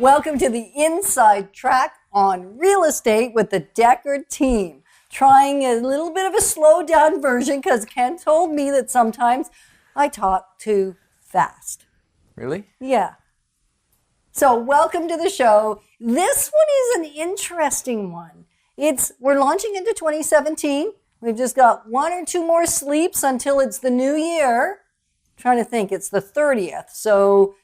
Welcome to the Inside Track on Real Estate with the Deckard team. Trying a little bit of a slowed down version because Ken told me that sometimes I talk too fast. Really? Yeah. So welcome to the show. This one is an interesting one. We're launching into 2017. We've just got one or two more sleeps until it's the new year. I'm trying to think, it's the 30th. So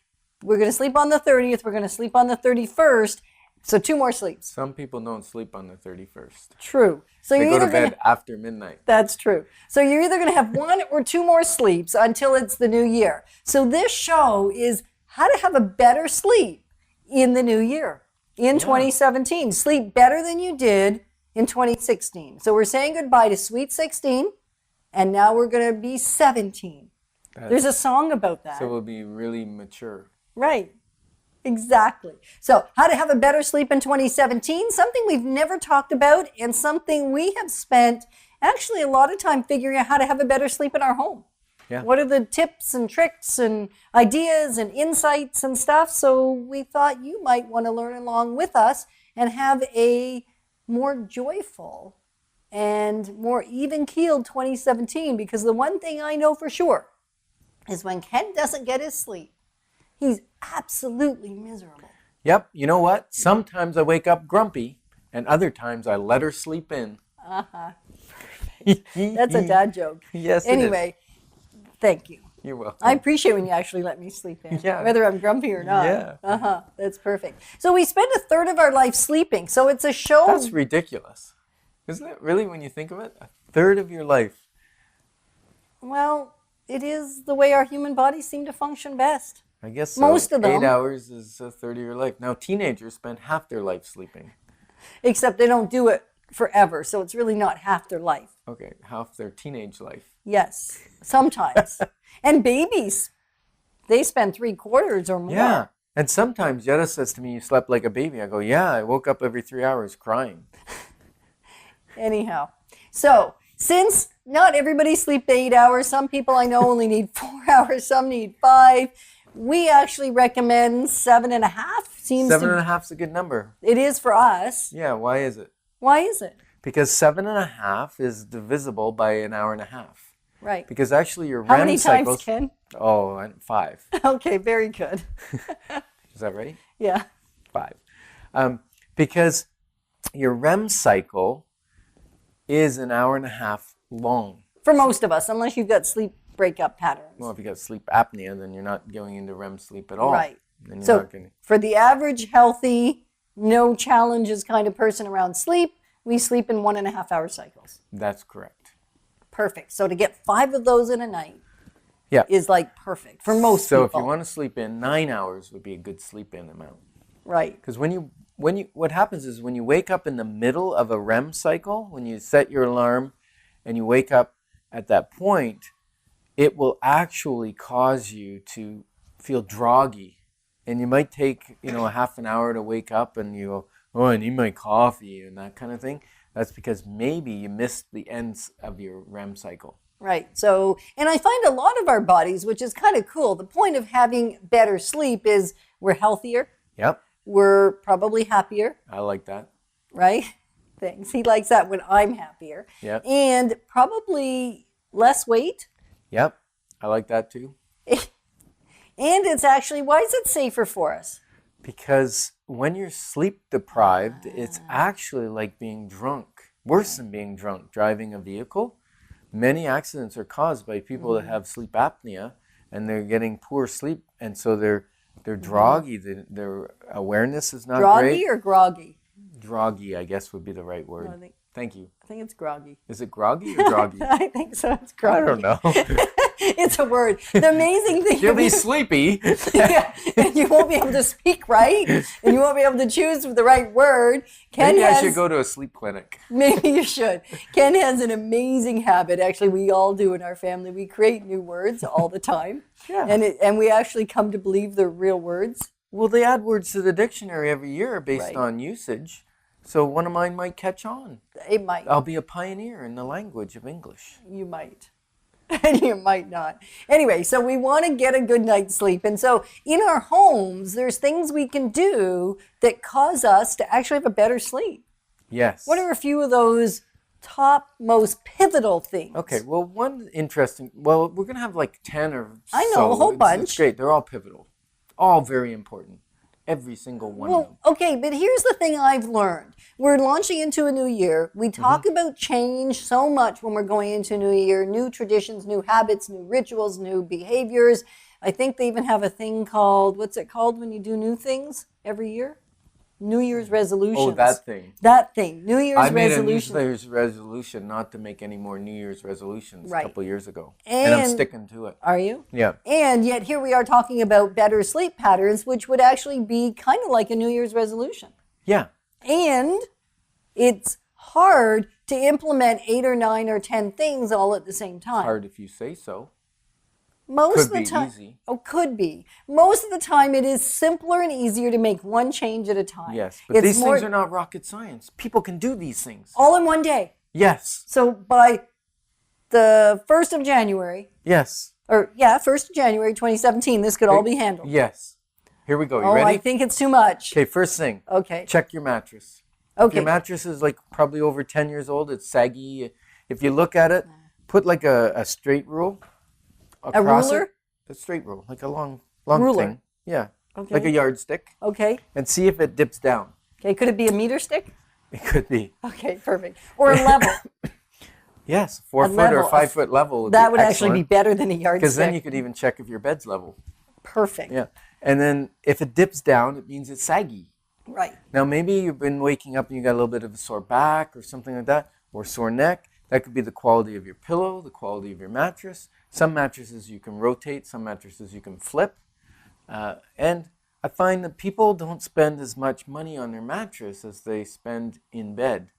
we're going to sleep on the 30th. We're going to sleep on the 31st. So two more sleeps. Some people don't sleep on the 31st. True. So They you're go either to bed gonna, after midnight. That's true. So you're either going to have one or two more sleeps until it's the new year. So this show is how to have a better sleep in the new year, in 2017. Sleep better than you did in 2016. So we're saying goodbye to Sweet 16, and now we're going to be 17. There's a song about that. So we'll be really mature. Right. Exactly. So how to have a better sleep in 2017, something we've never talked about and something we have spent actually a lot of time figuring out how to have a better sleep in our home. Yeah. What are the tips and tricks and ideas and insights and stuff? So we thought you might want to learn along with us and have a more joyful and more even-keeled 2017, because the one thing I know for sure is when Ken doesn't get his sleep, he's absolutely miserable. Yep. You know what? Sometimes I wake up grumpy, and other times I let her sleep in. That's a dad joke. Yes, Anyway, thank you. You're welcome. I appreciate when you actually let me sleep in, Yeah. whether I'm grumpy or not. Yeah. That's perfect. So we spend a third of our life sleeping. So it's a show. That's ridiculous. Isn't it really, when you think of it? A third of your life. Well, it is the way our human bodies seem to function best. I guess so. Most of them. 8 hours is a third of your life. Now, teenagers spend half their life sleeping. Except they don't do it forever. So it's really not half their life. Okay, half their teenage life. Yes, sometimes. And babies, they spend 3/4 or more. Yeah. And sometimes Jetta says to me, "You slept like a baby." I go, "Yeah, I woke up every 3 hours crying." Anyhow, so since not everybody sleeps 8 hours, some people I know only need 4 hours, some need 5. We actually recommend 7.5. Seven and a half is a good number. It is for us. Yeah, why is it? Why is it? Because 7.5 is divisible by an hour and a half. Right. Because actually your How REM many cycles. times, Ken? Oh, 5. Okay, very good. Is that right? Yeah. 5. Because your REM cycle is an hour and a half long. For most of us, unless you've got sleep breakup patterns. Well, if you got sleep apnea, then you're not going into REM sleep at all. Right. Then you're So not going to. for the average healthy, no challenges kind of person around sleep, we sleep in 1.5 hour cycles. That's correct. Perfect. So to get 5 of those in a night Yeah. is like perfect for most So people. if you want to sleep in, 9 hours would be a good sleep in amount. Right. Because what happens is when you wake up in the middle of a REM cycle, when you set your alarm and you wake up at that point, it will actually cause you to feel groggy. And you might take, a half an hour to wake up and you go, "Oh, I need my coffee," and that kind of thing. That's because maybe you missed the ends of your REM cycle. Right. So, and I find a lot of our bodies, which is kind of cool. The point of having better sleep is we're healthier. Yep, We're probably happier, I like that. right? Thanks. He likes that when I'm happier. Yep, And probably less weight. yep, I like that too. And it's actually, why is it safer for us? Because when you're sleep deprived, it's actually like being drunk. Worse than being drunk, driving a vehicle. Many accidents are caused by people that have sleep apnea and they're getting poor sleep, and so they're groggy. Their awareness is not Groggy great. or groggy? Groggy, I guess, would be the right word. No, Thank you. I think it's groggy. Is it groggy or groggy? I think so. It's groggy. I don't know. It's a word. The amazing thing. You'll be sleepy. Yeah, and you won't be able to speak right, and you won't be able to choose the right word. Ken Maybe I has, should go to a sleep clinic. maybe you should. Ken has an amazing habit. Actually, we all do in our family. We create new words all the time, Yeah. and we actually come to believe they're real words. Well, they add words to the dictionary every year based Right. on usage. So one of mine might catch on. It might. I'll be a pioneer in the language of English. You might. And you might not. Anyway, so we want to get a good night's sleep. And so in our homes, there's things we can do that cause us to actually have a better sleep. Yes. What are a few of those top most pivotal things? Okay, well, we're going to have like 10 or I know, so. a whole It's bunch. great. They're all pivotal. All very important. Every single one of them. Well, okay, but here's the thing I've learned. We're launching into a new year. We talk about change so much when we're going into a new year, new traditions, new habits, new rituals, new behaviors. I think they even have a thing called, what's it called when you do new things every year? New Year's resolutions. Oh, that thing. That thing, New Year's I made a New resolution. Year's resolution not to make any more New Year's resolutions Right. a couple years ago. And I'm And- sticking to it. Are you? Yeah. And yet here we are talking about better sleep patterns, which would actually be kind of like a New Year's resolution. Yeah. And it's hard to implement 8 or 9 or 10 things all at the same time. Hard if you say so. Most Could of the be time, easy. Oh, could be. Most of the time, it is simpler and easier to make one change at a time. Yes. But it's these more, things are not rocket science. People can do these things. all in one day. Yes. So by the 1st of January, Yes. 1st of January 2017, this could all be handled. Yes. Here we go. You Oh, I ready? think it's too much. Okay, first thing. Okay. Check your mattress. If Okay. your mattress is like probably over 10 years old, it's saggy. If you look at it, put like a straight rule across ruler? it. A straight rule, like a long Ruler. thing. Yeah. Okay. Like a yardstick. Okay. And see if it dips down. Okay. Could it be a meter stick? It could be. Okay, perfect. Or a level. Yes, 4 foot level, or 5 foot level. That would actually be better than a yardstick. Because then you could even check if your bed's level. Perfect. Yeah. And then if it dips down, it means it's saggy. Right. Now, maybe you've been waking up and you got a little bit of a sore back or something like that, or sore neck. That could be the quality of your pillow, the quality of your mattress. Some mattresses you can rotate, some mattresses you can flip. And I find that people don't spend as much money on their mattress as they spend in bed.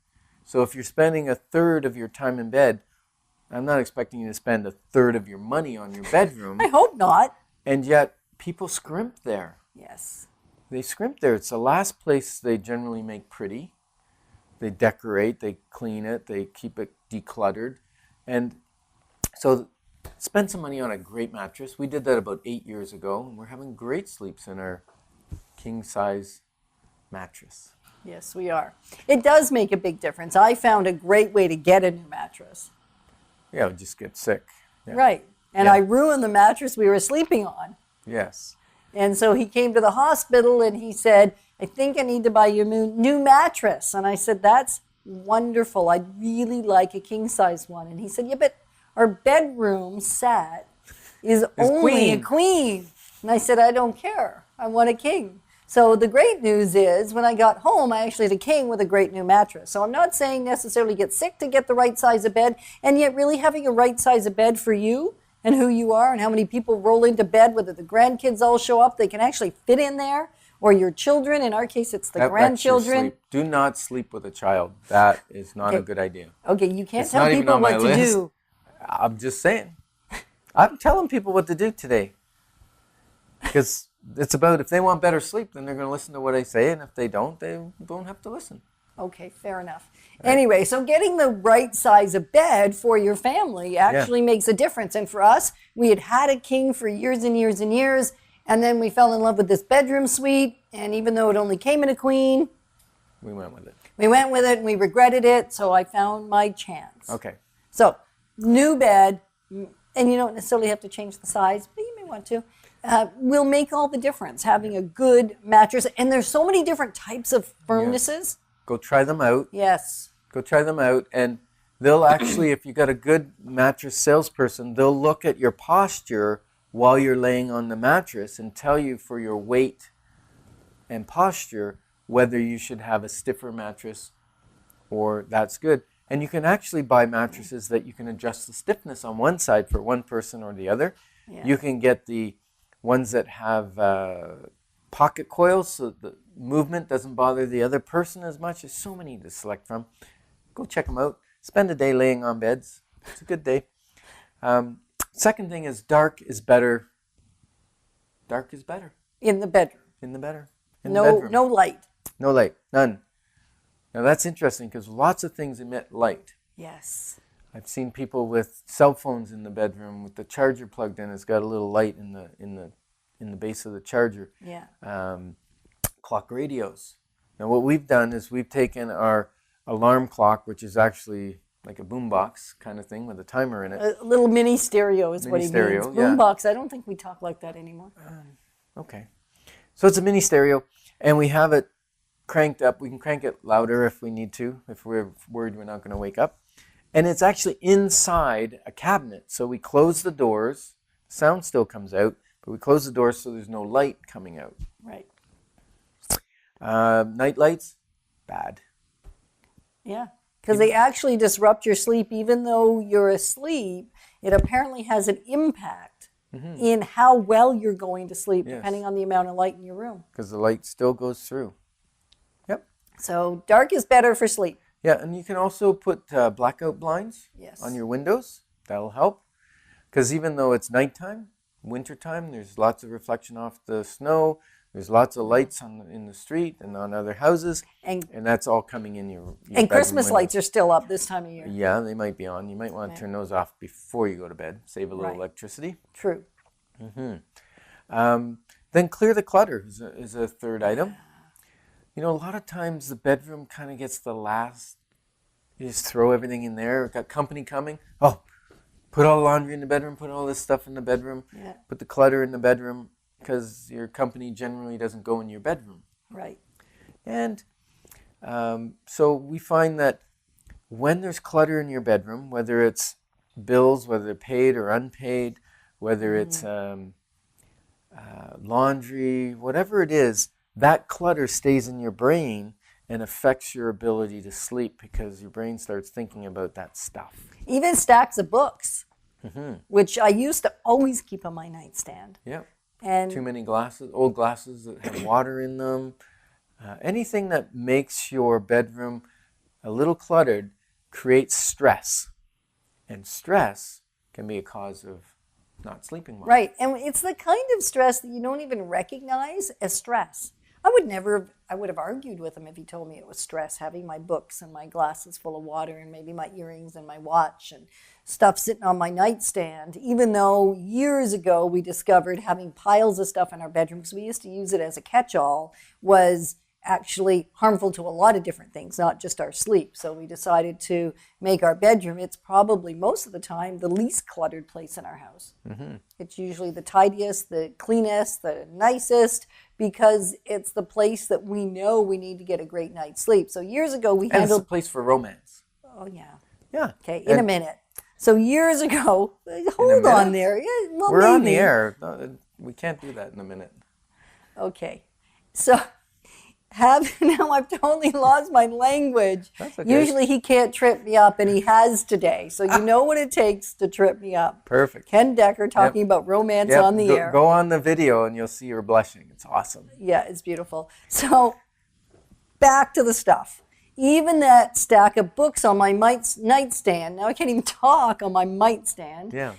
So if you're spending a third of your time in bed, I'm not expecting you to spend a third of your money on your bedroom. I hope not. And yet people scrimp there. Yes. They scrimp there. It's the last place they generally make pretty. They decorate, they clean it, they keep it decluttered. And so spend some money on a great mattress. We did that about 8 years ago, and we're having great sleeps in our king size mattress. Yes, we are. It does make a big difference. I found a great way to get a new mattress. Yeah, we just get sick. Yeah. Right. And Yeah. I ruined the mattress we were sleeping on. Yes. And so he came to the hospital and he said, I think I need to buy you a new mattress. And I said, that's wonderful. I'd really like a king size one. And he said, yeah, but our bedroom set is only a queen. And I said, I don't care. I want a king. So the great news is when I got home, I actually had a king with a great new mattress. So I'm not saying necessarily get sick to get the right size of bed, and yet really having a right size of bed for you and who you are and how many people roll into bed, whether the grandkids all show up, they can actually fit in there, or your children. In our case, it's the That wrecks your grandchildren. sleep. Do not sleep with a child. That is not a good idea. Okay, you can't It's tell not even people on my what to list. do. I'm just saying. I'm telling people what to do today. Because it's about if they want better sleep, then they're going to listen to what I say. And if they don't have to listen. Okay, fair enough. Anyway, so getting the right size of bed for your family actually makes a difference. And for us, we had a king for years and years and years. And then we fell in love with this bedroom suite. And even though it only came in a queen, We went with it. we went with it and we regretted it. So I found my chance. Okay. So, new bed, and you don't necessarily have to change the size, but you may want to, will make all the difference, having a good mattress. And there's so many different types of firmnesses. Go try them out. Yes. Go try them out. And they'll actually, if you got a good mattress salesperson, they'll look at your posture while you're laying on the mattress and tell you for your weight and posture whether you should have a stiffer mattress or that's good. And you can actually buy mattresses that you can adjust the stiffness on one side for one person or the other. Yeah. You can get the ones that have pocket coils so the movement doesn't bother the other person as much. There's so many to select from. Go check them out. Spend a day laying on beds. It's a good day. Second thing is dark is better. Dark is better In the bedroom. in the bedroom. No light. No light. None. Now that's interesting because lots of things emit light. Yes. I've seen people with cell phones in the bedroom with the charger plugged in. It's got a little light in the base of the charger. Yeah. Clock radios. Now what we've done is we've taken our alarm clock, which is actually like a boombox kind of thing with a timer in it. A little mini stereo is Mini what he stereo, means. yeah. Boombox. I don't think we talk like that anymore. Okay. So it's a mini stereo, and we have it cranked up. We can crank it louder if we need to, if we're worried we're not going to wake up. And it's actually inside a cabinet. So we close the doors. Sound still comes out, but we close the doors so there's no light coming out. Right. Night lights, bad. Yeah. Because they actually disrupt your sleep. Even though you're asleep, it apparently has an impact in how well you're going to sleep, Yes. depending on the amount of light in your room. Because the light still goes through. Yep. So dark is better for sleep. Yeah, and you can also put blackout blinds Yes. on your windows. That'll help. Because even though it's nighttime, wintertime, there's lots of reflection off the snow. There's lots of lights in the street and on other houses. And And that's all coming in your and bedroom Christmas window. lights are still up this time of year. Yeah, they might be on. You might want to turn those off before you go to bed. Save a little Right. electricity. True. Then clear the clutter is a third item. You know, a lot of times the bedroom kind of gets the last. You just throw everything in there. Got company coming. Oh, put all the laundry in the bedroom. Put all this stuff in the bedroom. Yeah. Put the clutter in the bedroom because your company generally doesn't go in your bedroom. Right. And so we find that when there's clutter in your bedroom, whether it's bills, whether they're paid or unpaid, whether it's laundry, whatever it is, that clutter stays in your brain and affects your ability to sleep because your brain starts thinking about that stuff. Even stacks of books, which I used to always keep on my nightstand. Yeah. And Too many glasses, old glasses that have water in them. Anything that makes your bedroom a little cluttered creates stress. And stress can be a cause of not sleeping well. right. And it's the kind of stress that you don't even recognize as stress. I would have argued with him if he told me it was stress, having my books and my glasses full of water and maybe my earrings and my watch and stuff sitting on my nightstand, even though years ago we discovered having piles of stuff in our bedroom, because we used to use it as a catch-all, was actually harmful to a lot of different things, not just our sleep. So we decided to make our bedroom, it's probably most of the time the least cluttered place in our house. It's usually the tidiest, the cleanest, the nicest, because it's the place that we know we need to get a great night's sleep. So years ago we And it's a handled, place for romance. oh yeah, Yeah. okay, in a And minute. So years ago, hold on minute? there. Yeah, well, We're on the maybe. air. No, we can't do that in a minute. Okay. So now I've totally lost my language. That's okay. Usually he can't trip me up, and he has today. So you know what it takes to trip me up. Perfect. Ken Decker talking about romance Yep, on the air. Go on the video and you'll see her blushing. It's awesome. Yeah, it's beautiful. So back to the stuff. Even that stack of books on my nightstand, now I can't even talk on my nightstand, Yeah.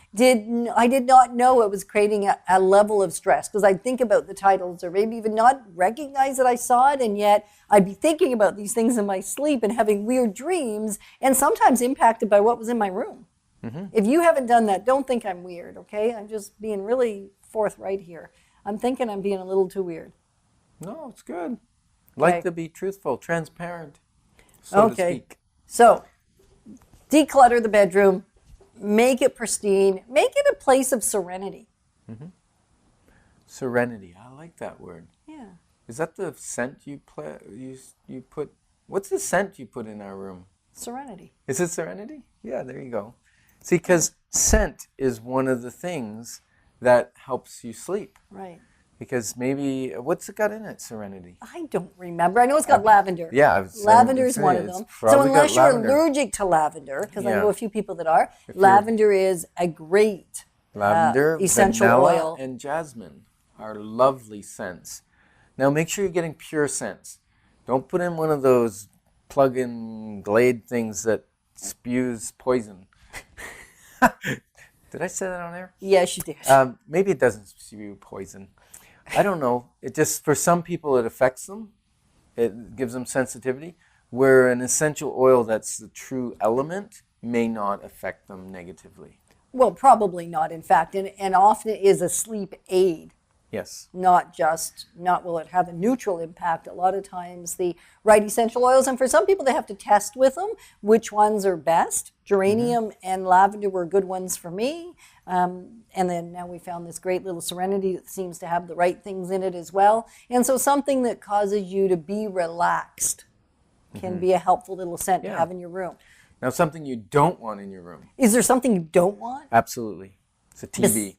I did not know it was creating a level of stress, because I'd think about the titles or maybe even not recognize that I saw it, and yet I'd be thinking about these things in my sleep and having weird dreams, and sometimes impacted by what was in my room. If you haven't done that, don't think I'm weird, okay? I'm just being really forthright here. I'm thinking I'm being a little too weird. No, it's good. Like Okay. to be truthful, transparent, so to Okay. speak. So, declutter the bedroom, make it pristine, make it a place of serenity. Serenity. I like that word. Yeah. Is that the scent you put? What's the scent you put in our room? Serenity. Is it serenity? Yeah, there you go. See, because scent is one of the things that helps you sleep. Right. Because maybe, what's it got in it, serenity? I don't remember. I know it's got lavender. Yeah, I was saying- Lavender is saying one of it's them. probably So got unless you're lavender. allergic to lavender, because I Yeah. know a few people that are, you're- lavender is a great Lavender, essential vanilla, oil. and jasmine are lovely scents. Now make sure you're getting pure scents. Don't put in one of those plug-in Glade things that spews poison. Did I say that on air? Yes, you did. Maybe it doesn't spew poison. I don't know. It just, for some people, it affects them. It gives them sensitivity. Where an essential oil that's the true element may not affect them negatively. Well, probably not, in fact, and often it is a sleep aid. Yes. Not will it have a neutral impact. A lot of times the right essential oils, and for some people they have to test with them which ones are best. Geranium and lavender were good ones for me. And then now we found this great little Serenity that seems to have the right things in it as well. And so something that causes you to be relaxed can be a helpful little scent to Yeah. have in your room. Now, something you don't want in your room. Is there something you don't want? Absolutely. It's a TV.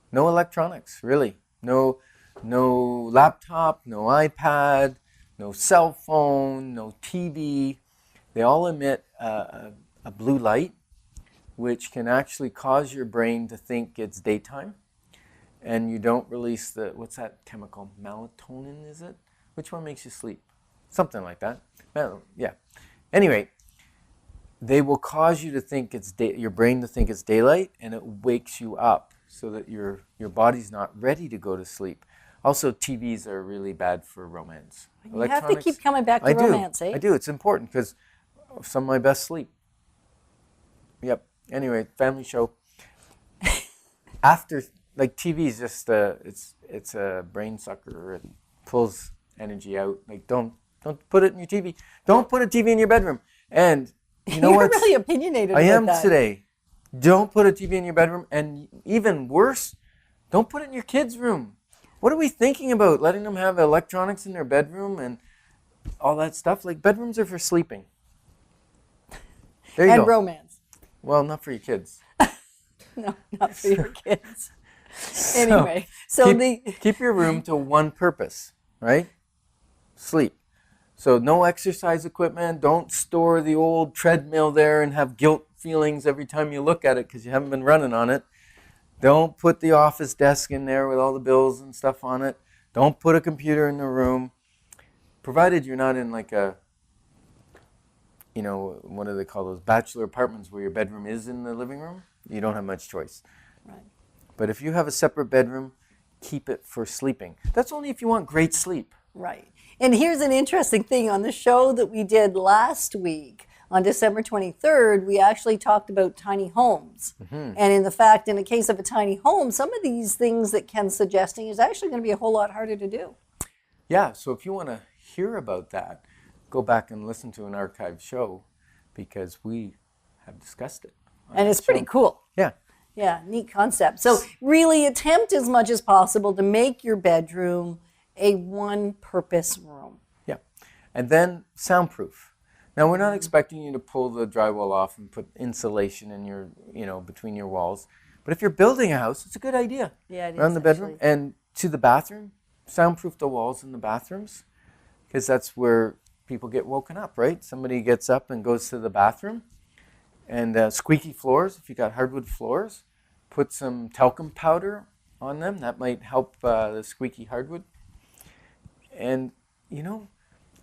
No electronics, really. No laptop, no iPad, no cell phone, no TV. They all emit a blue light, which can actually cause your brain to think it's daytime. And you don't release what's that chemical? Melatonin, is it? Which one makes you sleep? Something like that. Yeah. Anyway, they will cause you to think your brain to think it's daylight, and it wakes you up so that your body's not ready to go to sleep. Also, TVs are really bad for romance. You have to keep coming back to romance, eh? I do. It's important because some of my best sleep. Yep. Anyway, family show. After, like, TV is just it's a brain sucker. It pulls energy out. Like, don't put it in your TV. Don't put a TV in your bedroom. And you know what? You're really opinionated I about am that. today. Don't put a TV in your bedroom, and even worse, don't put it in your kids' room. What are we thinking about? Letting them have electronics in their bedroom and all that stuff? Like, bedrooms are for sleeping. There you And go. romance. Well, not for your kids. No, not for your kids. Anyway, so keep your room to one purpose, right? Sleep. So no exercise equipment. Don't store the old treadmill there and have guilt feelings every time you look at it because you haven't been running on it. Don't put the office desk in there with all the bills and stuff on it. Don't put a computer in the room, provided you're not in like what do they call those, bachelor apartments where your bedroom is in the living room. You don't have much choice. Right. But if you have a separate bedroom, keep it for sleeping. That's only if you want great sleep. Right. And here's an interesting thing. On the show that we did last week, on December 23rd, we actually talked about tiny homes. And in the case of a tiny home, some of these things that Ken's suggesting is actually going to be a whole lot harder to do. Yeah, so if you want to hear about that, go back and listen to an archived show because we have discussed it. And it's pretty cool. Yeah. Yeah, neat concept. So really attempt as much as possible to make your bedroom a one-purpose room. Yeah. And then soundproof. Now, we're not expecting you to pull the drywall off and put insulation in your, between your walls. But if you're building a house, it's a good idea. Yeah, it is, around the bedroom. actually. And to the bathroom, soundproof the walls in the bathrooms because that's where people get woken up, right? Somebody gets up and goes to the bathroom. And squeaky floors, if you got hardwood floors, put some talcum powder on them. That might help the squeaky hardwood. And,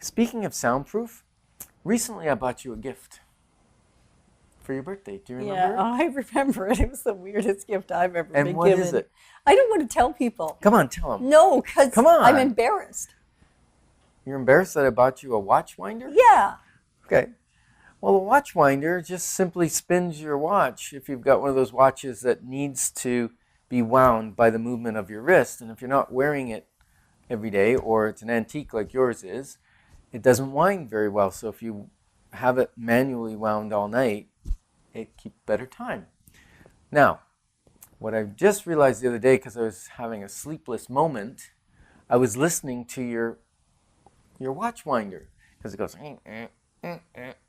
speaking of soundproof, recently I bought you a gift for your birthday. Do you remember Yeah, it? I remember it. It was the weirdest gift I've ever And been what given. is it? I don't want to tell people. Come on, tell them. No, because Come on. I'm embarrassed. You're embarrassed that I bought you a watch winder? Yeah. Okay. Well, a watch winder just simply spins your watch if you've got one of those watches that needs to be wound by the movement of your wrist. And if you're not wearing it every day, or it's an antique like yours is, it doesn't wind very well. So if you have it manually wound all night, it keeps better time. Now, what I just realized the other day, because I was having a sleepless moment, I was listening to your watch winder, because it goes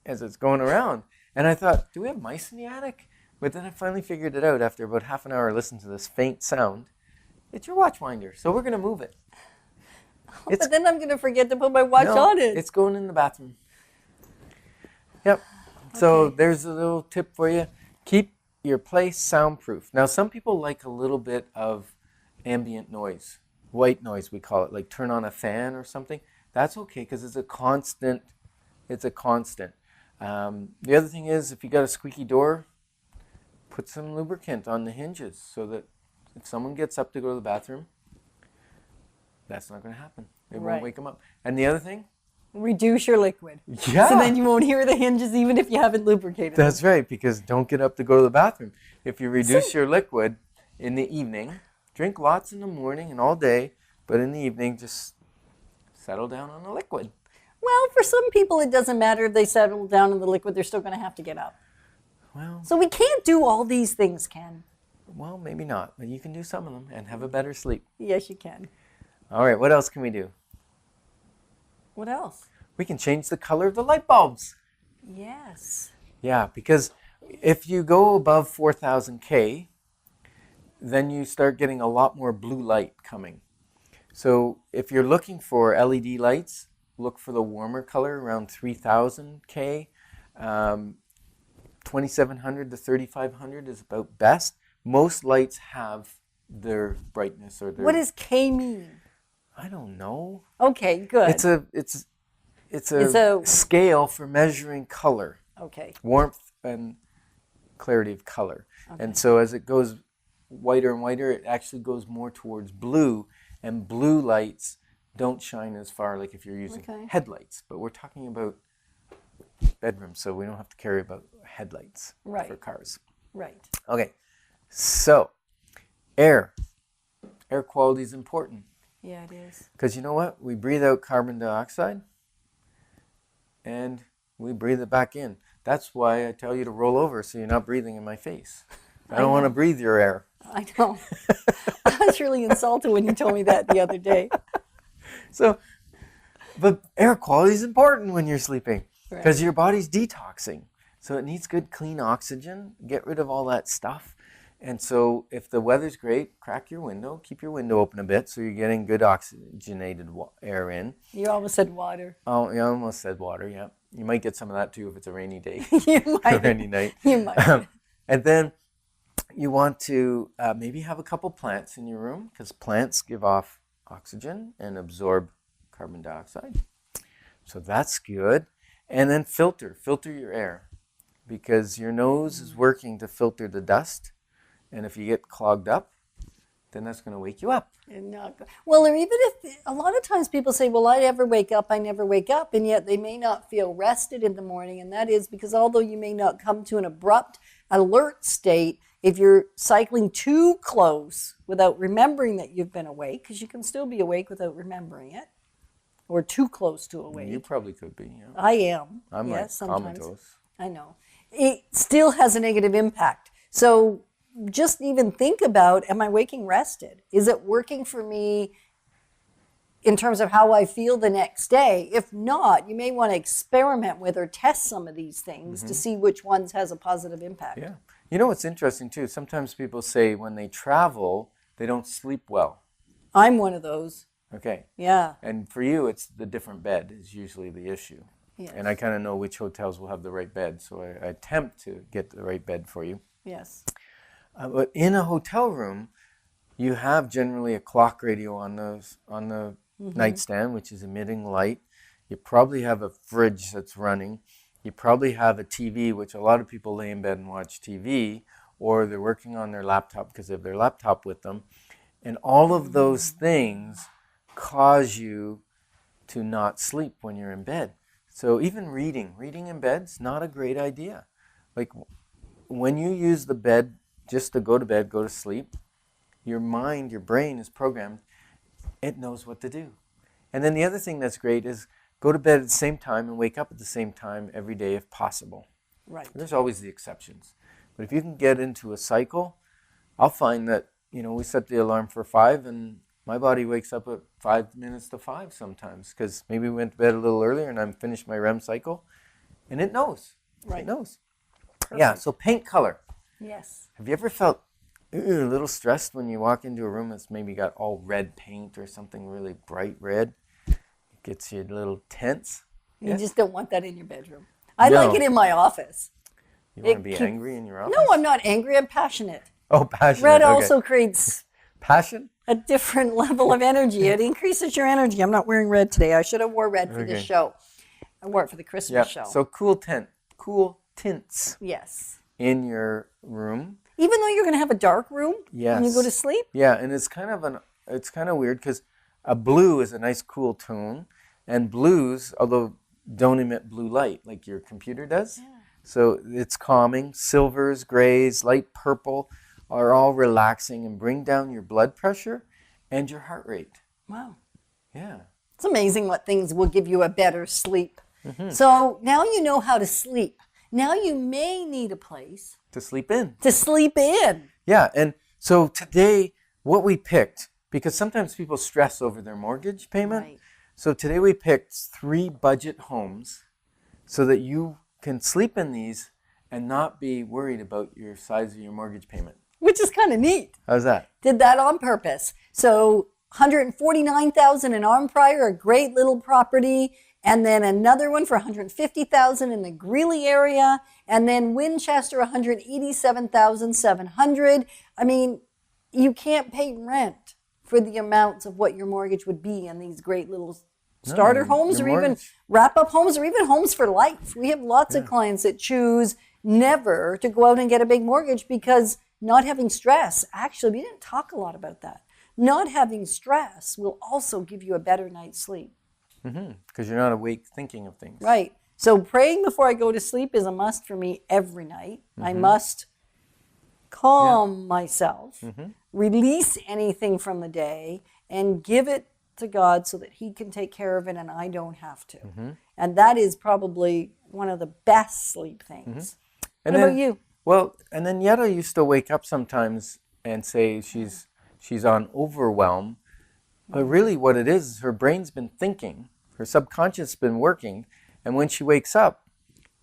as it's going around. And I thought, do we have mice in the attic? But then I finally figured it out after about half an hour listening to this faint sound. It's your watch winder, so we're going to move it. But then I'm going to forget to put my watch on it. It's going in the bathroom. Yep. So there's a little tip for you. Keep your place soundproof. Now, some people like a little bit of ambient noise, white noise we call it, like turn on a fan or something. That's okay because it's a constant. The other thing is, if you got a squeaky door, put some lubricant on the hinges so that if someone gets up to go to the bathroom, that's not going to happen. It Right. won't wake them up. And the other thing, Reduce your liquid. Yeah. So then you won't hear the hinges even if you haven't lubricated them. That's right, because don't get up to go to the bathroom. If you reduce your liquid in the evening, drink lots in the morning and all day, but in the evening, just settle down on the liquid. Well, for some people, it doesn't matter if they settle down in the liquid. They're still going to have to get up. Well, So we can't do all these things, Ken. well, maybe not, but you can do some of them and have a better sleep. Yes, you can. All right, what else can we do? What else? We can change the color of the light bulbs. Yes. Yeah, because if you go above 4,000 K, then you start getting a lot more blue light coming. So if you're looking for LED lights, look for the warmer color around 3,000 K. 2,700 to 3,500 is about best. Most lights have their brightness or their... What does K mean? I don't know. Okay, good. It's a scale for measuring color, Okay. warmth and clarity of color. Okay. And so as it goes whiter and whiter, it actually goes more towards blue, and blue lights don't shine as far like if you're using Okay. headlights. But we're talking about bedrooms, so we don't have to carry about headlights Right. for cars. Right. Okay, so air quality is important. Yeah, it is. Because you know what? We breathe out carbon dioxide and we breathe it back in. That's why I tell you to roll over so you're not breathing in my face. I don't want to breathe your air. I know. I was really insulted when you told me that the other day. So, but air quality is important when you're sleeping because Right. your body's detoxing. So it needs good, clean oxygen. Get rid of all that stuff. And so if the weather's great, crack your window, keep your window open a bit so you're getting good oxygenated air in. You almost said water. Oh, you almost said water, yeah. You might get some of that too if it's a rainy day, You a might. rainy night. You might. And then you want to maybe have a couple plants in your room because plants give off oxygen and absorb carbon dioxide. So that's good. And then filter your air because your nose is working to filter the dust. And if you get clogged up, then that's going to wake you up. And not go- Well, or even if a lot of times people say, well, I never wake up, and yet they may not feel rested in the morning. And that is because although you may not come to an abrupt alert state, if you're cycling too close without remembering that you've been awake, because you can still be awake without remembering it, or too close to awake. You probably could be. Yeah. I am. I'm yes, like sometimes. comatose. I know. It still has a negative impact. So just even think about, am I waking rested? Is it working for me in terms of how I feel the next day? If not, you may want to experiment with or test some of these things to see which ones has a positive impact. Yeah. You know what's interesting too? Sometimes people say when they travel, they don't sleep well. I'm one of those. Okay. Yeah. And for you, it's the different bed is usually the issue. Yes. And I kind of know which hotels will have the right bed, so I attempt to get the right bed for you. Yes. But in a hotel room, you have generally a clock radio on the nightstand, which is emitting light. You probably have a fridge that's running. You probably have a TV, which a lot of people lay in bed and watch TV, or they're working on their laptop because they have their laptop with them. And all of those things cause you to not sleep when you're in bed. So even reading in bed's not a great idea. Like when you use the bed just to go to bed, go to sleep, your mind, your brain is programmed. It knows what to do. And then the other thing that's great is go to bed at the same time and wake up at the same time every day if possible. Right. There's always the exceptions. But if you can get into a cycle, I'll find that, we set the alarm for 5 and my body wakes up at 5 minutes to 5 sometimes because maybe we went to bed a little earlier and I'm finished my REM cycle and it knows. Right. It knows. Yeah, so paint color. Yes. Have you ever felt a little stressed when you walk into a room that's maybe got all red paint or something really bright red? It gets you a little tense. You Yeah. just don't want that in your bedroom. I No. like it in my office. You want to It be keep- angry in your office? No, I'm not angry. I'm passionate. Oh, passionate. Red okay. also creates Passion? a different level of energy. It increases your energy. I'm not wearing red today. I should have wore red for this Okay. show. I wore it for the Christmas show. So cool tints yes. in your room. Even though you're going to have a dark room when you go to Yes. sleep. Yeah, and it's kind of weird because a blue is a nice cool tone, And blues, although don't emit blue light like your computer does. Yeah. So it's calming. Silvers, grays, light purple are all relaxing and bring down your blood pressure and your heart rate. Wow. Yeah. It's amazing what things will give you a better sleep. So now you know how to sleep. Now you may need a place To sleep in. to sleep in. Yeah. And so today, what we picked, because sometimes people stress over their mortgage payment. Right. So today we picked 3 budget homes so that you can sleep in these and not be worried about your size of your mortgage payment. Which is kind of neat. How's that? Did that on purpose. So 149,000 in Arnprior, a great little property, and then another one for 150,000 in the Greeley area, and then Winchester 187,700. I mean, you can't pay rent for the amounts of what your mortgage would be in these great little starter homes, your or even mortgage- wrap-up homes, or even homes for life. We have lots of clients that choose never to go out and get a big mortgage because not having stress, actually, we didn't talk a lot about that. Not having stress will also give you a better night's sleep. Because you're not awake thinking of things. Right. So praying before I go to sleep is a must for me every night. I must calm myself, release anything from the day, and give it to God so that He can take care of it and I don't have to. And that is probably one of the best sleep things. And What then, about you? Well, and then Yetta used to wake up sometimes and say she's on overwhelm. But really what it is her brain's been thinking. Her subconscious has been working. And when she wakes up,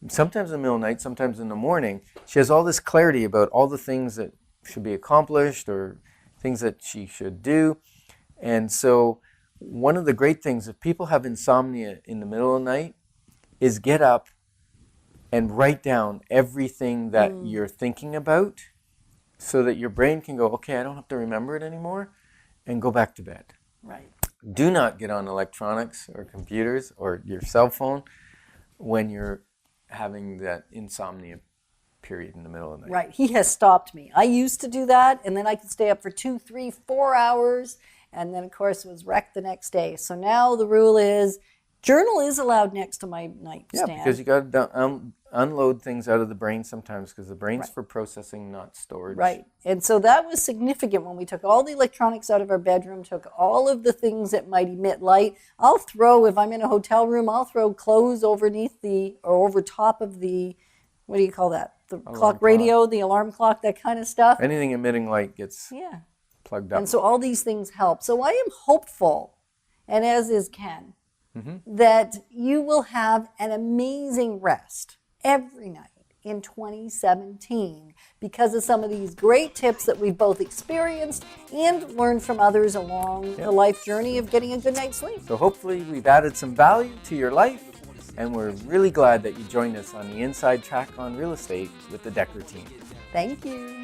sometimes in the middle of the night, sometimes in the morning, she has all this clarity about all the things that should be accomplished or things that she should do. And so one of the great things, if people have insomnia in the middle of the night, is get up and write down everything that you're thinking about so that your brain can go, okay, I don't have to remember it anymore, and go back to bed. Right. Do not get on electronics or computers or your cell phone when you're having that insomnia period in the middle of the night. Right. He has stopped me. I used to do that, and then I could stay up for 2, 3, 4 hours, and then, of course, was wrecked the next day. So now the rule is journal is allowed next to my nightstand. Yeah, because you got to unload things out of the brain sometimes because the brain's for processing, not storage. Right. And so that was significant when we took all the electronics out of our bedroom, took all of the things that might emit light. I'll throw, if I'm in a hotel room, I'll throw clothes underneath or over top of the, what do you call that? The clock radio, the alarm clock, that kind of stuff. Anything emitting light gets Yeah. plugged up. And so all these things help. So I am hopeful, and as is Ken, that you will have an amazing rest every night in 2017 because of some of these great tips that we've both experienced and learned from others along the life journey of getting a good night's sleep. So hopefully we've added some value to your life, and we're really glad that you joined us on the Inside Track on Real Estate with the Decker team. Thank you.